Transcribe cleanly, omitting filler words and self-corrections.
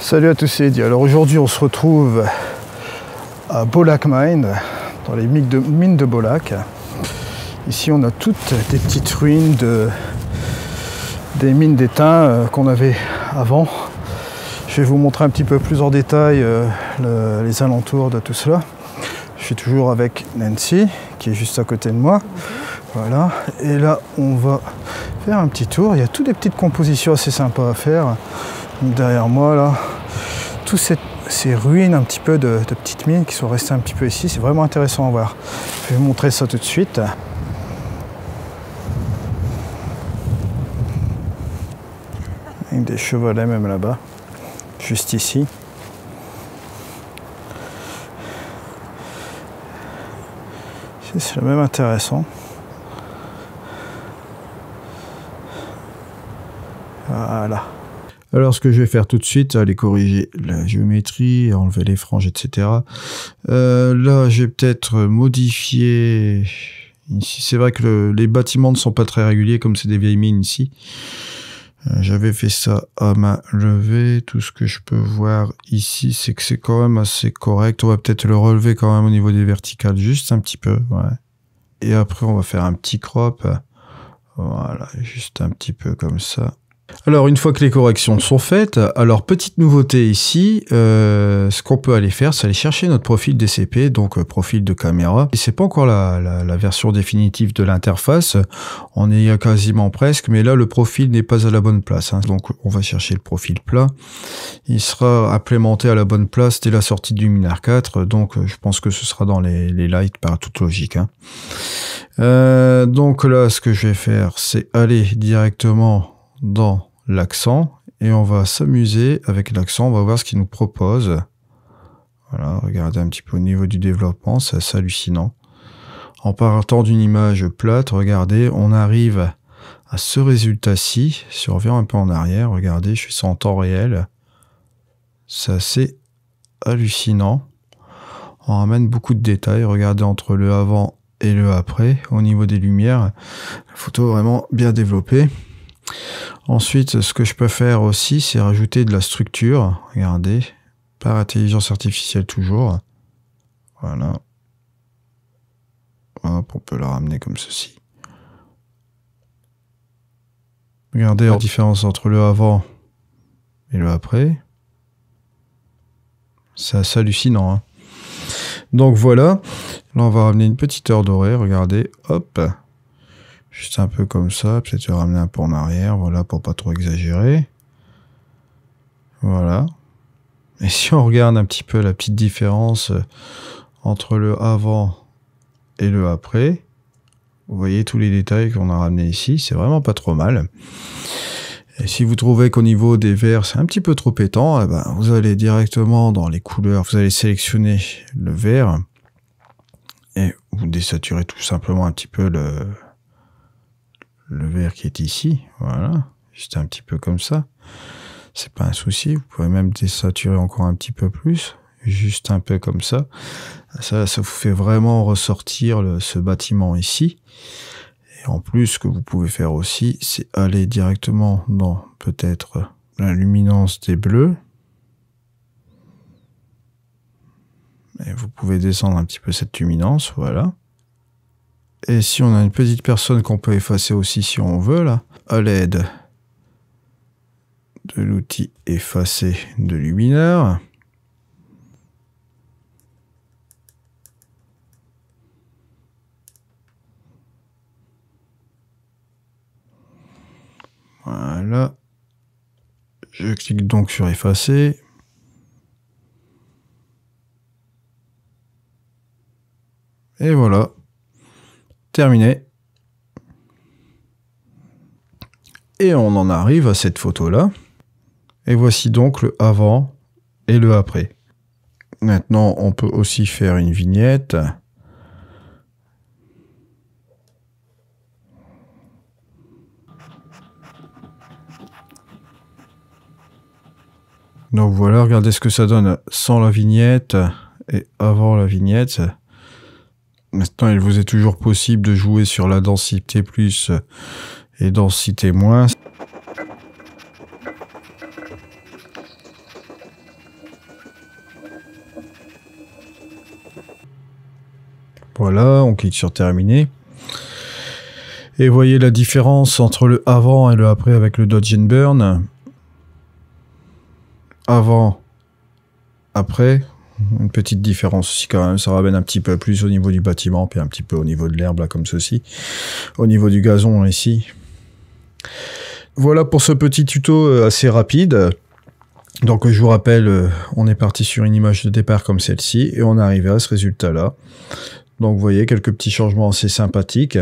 Salut à tous, c'est Eddy. Alors aujourd'hui on se retrouve à Bolac Mine, dans les mines de Bolac. Ici on a toutes des petites ruines des mines d'étain qu'on avait avant. Je vais vous montrer un petit peu plus en détail les alentours de tout cela. Je suis toujours avec Nancy qui est juste à côté de moi. Voilà, et là on va faire un petit tour. Il y a toutes des petites compositions assez sympas à faire. Derrière moi là, toutes ces ruines un petit peu de petites mines qui sont restées un petit peu ici, c'est vraiment intéressant à voir. Je vais vous montrer ça tout de suite. Avec des chevalets même là-bas, juste ici. C'est même intéressant. Voilà. Alors ce que je vais faire tout de suite, c'est aller corriger la géométrie, enlever les franges, etc. Là, j'ai peut-être modifié... Ici, c'est vrai que les bâtiments ne sont pas très réguliers, comme c'est des vieilles mines ici. J'avais fait ça à main levée. Tout ce que je peux voir ici, c'est que c'est quand même assez correct. On va peut-être le relever quand même au niveau des verticales, juste un petit peu. Ouais. Et après, on va faire un petit crop. Voilà, juste un petit peu comme ça. Alors une fois que les corrections sont faites, alors petite nouveauté ici, ce qu'on peut aller faire, c'est aller chercher notre profil DCP, donc profil de caméra. Et c'est pas encore la version définitive de l'interface, on est quasiment presque, mais là le profil n'est pas à la bonne place, hein. Donc on va chercher le profil plat. Il sera implémenté à la bonne place dès la sortie du Luminar 4, donc je pense que ce sera dans les lights par toute logique, hein. Donc là ce que je vais faire, c'est aller directement dans l'accent et on va s'amuser avec l'accent, on va voir ce qu'il nous propose. Voilà, regardez un petit peu au niveau du développement, c'est assez hallucinant. En partant d'une image plate, regardez, on arrive à ce résultat-ci. Si on revient un peu en arrière, regardez, je fais ça en temps réel. C'est assez hallucinant. On ramène beaucoup de détails, regardez entre le avant et le après, au niveau des lumières. La photo est vraiment bien développée. Ensuite, ce que je peux faire aussi, c'est rajouter de la structure. Regardez, par intelligence artificielle toujours. Voilà. Hop, on peut la ramener comme ceci. Regardez la différence entre le avant et le après. C'est assez hallucinant, hein. Donc voilà. Là, on va ramener une petite heure dorée. Regardez, hop. Juste un peu comme ça, peut-être le ramener un peu en arrière, voilà, pour pas trop exagérer. Voilà. Et si on regarde un petit peu la petite différence entre le avant et le après, vous voyez tous les détails qu'on a ramenés ici, c'est vraiment pas trop mal. Et si vous trouvez qu'au niveau des verts, c'est un petit peu trop pétant, eh ben, vous allez directement dans les couleurs, vous allez sélectionner le vert et vous désaturez tout simplement un petit peu le vert qui est ici, voilà, juste un petit peu comme ça, c'est pas un souci, vous pouvez même désaturer encore un petit peu plus, juste un peu comme ça, ça vous fait vraiment ressortir ce bâtiment ici. Et en plus, ce que vous pouvez faire aussi, c'est aller directement dans peut-être la luminance des bleus, et vous pouvez descendre un petit peu cette luminance, voilà. Et si on a une petite personne qu'on peut effacer aussi si on veut, là, à l'aide de l'outil effacer de Luminar. Voilà. Je clique donc sur effacer. Et voilà. Terminé. Et on en arrive à cette photo-là. Et voici donc le avant et le après. Maintenant, on peut aussi faire une vignette. Donc voilà, regardez ce que ça donne sans la vignette et avant la vignette. Maintenant, il vous est toujours possible de jouer sur la densité plus et densité moins. Voilà, on clique sur terminer. Et voyez la différence entre le avant et le après avec le Dodge Burn. Avant, après, une petite différence aussi quand même, ça ramène un petit peu plus au niveau du bâtiment, puis un petit peu au niveau de l'herbe là comme ceci, au niveau du gazon ici. Voilà pour ce petit tuto assez rapide. Donc je vous rappelle, on est parti sur une image de départ comme celle-ci et on est arrivé à ce résultat là. Donc vous voyez quelques petits changements assez sympathiques.